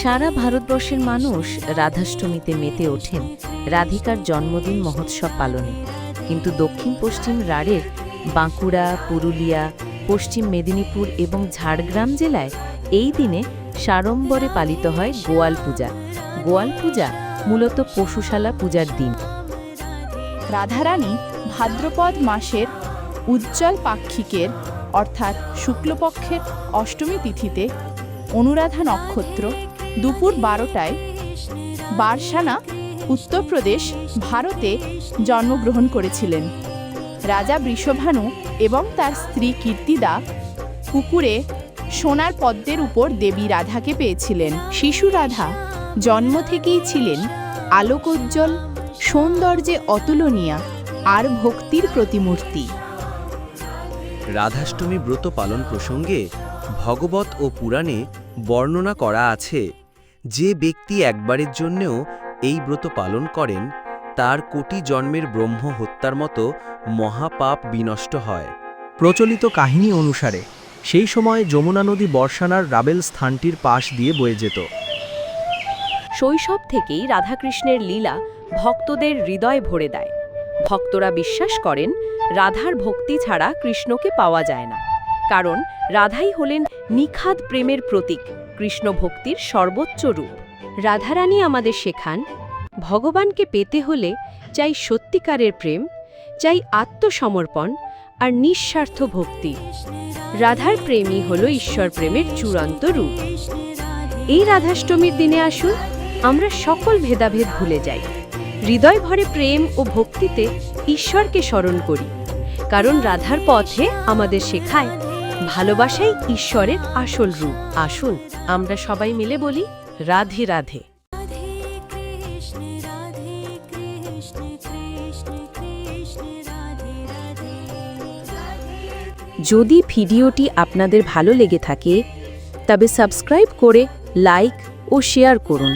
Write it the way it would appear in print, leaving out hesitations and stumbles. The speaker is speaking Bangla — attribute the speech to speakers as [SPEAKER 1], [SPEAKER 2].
[SPEAKER 1] সারা ভারতবর্ষের মানুষ রাধাষ্টমীতে মেতে ওঠেন রাধিকার জন্মদিন মহোৎসব পালনে। কিন্তু দক্ষিণ পশ্চিম রাঢ়ের বাঁকুড়া, পুরুলিয়া, পশ্চিম মেদিনীপুর এবং ঝাড়গ্রাম জেলায় এই দিনে সাড়ম্বরে পালিত হয় গোয়াল পূজা। গোয়াল পূজা মূলত পশুশালা পূজার দিন।
[SPEAKER 2] রাধারানী ভাদ্রপদ মাসের উজ্জ্বল পাক্ষিকের অর্থাৎ শুক্লপক্ষের অষ্টমী তিথিতে অনুরাধা নক্ষত্র দুপুর 12টায় বারসানা, উত্তরপ্রদেশ, ভারতে জন্মগ্রহণ করেছিলেন। রাজা বৃষভানু এবং তার স্ত্রী কীর্তিদা পুকুরে সোনার পদ্মের উপর দেবী রাধাকে পেয়েছিলেন। শিশু রাধা জন্ম থেকেই ছিলেন আলোকোজ্জ্বল, সৌন্দর্যে অতুলনীয়া আর ভক্তির প্রতিমূর্তি।
[SPEAKER 3] রাধাষ্টমী ব্রত পালন প্রসঙ্গে ভগবত ও পুরাণে বর্ণনা করা আছে, যে ব্যক্তি একবারের জন্যেও এই ব্রত পালন করেন তার কোটি জন্মের ব্রহ্ম হত্যার মতো মহাপাপ বিনষ্ট হয়।
[SPEAKER 4] প্রচলিত কাহিনী অনুসারে সেই সময় যমুনা নদী বর্ষানার রাবেল স্থানটির পাশ দিয়ে বয়ে যেত।
[SPEAKER 1] শৈশব থেকেই রাধাকৃষ্ণের লীলা ভক্তদের হৃদয় ভরে দেয়। ভক্তরা বিশ্বাস করেন রাধার ভক্তি ছাড়া কৃষ্ণকে পাওয়া যায় না, কারণ রাধাই হলেন নিখাদ প্রেমের প্রতীক, কৃষ্ণ ভক্তির সর্বোচ্চ রূপ। রাধারানী আমাদের শেখান, ভগবানকে পেতে হলে চাই সত্যিকারের প্রেম, চাই আত্মসমর্পণ আর নিঃস্বার্থ ভক্তি। রাধার প্রেমই হল ঈশ্বর প্রেমের চূড়ান্ত রূপ। এই রাধাষ্টমীর দিনে আসুন আমরা সকল ভেদাভেদ ভুলে যাই, হৃদয় ভরে প্রেম ও ভক্তিতে ঈশ্বরকে স্মরণ করি, কারণ রাধার পথে আমাদের শেখায় ভালোবাসাই ঈশ্বরের আসল রূপ। আসুন আমরা সবাই মিলে বলি রাধে রাধে। যদি ভিডিওটি আপনাদের ভালো লেগে থাকে তবে সাবস্ক্রাইব করে লাইক ও শেয়ার করুন।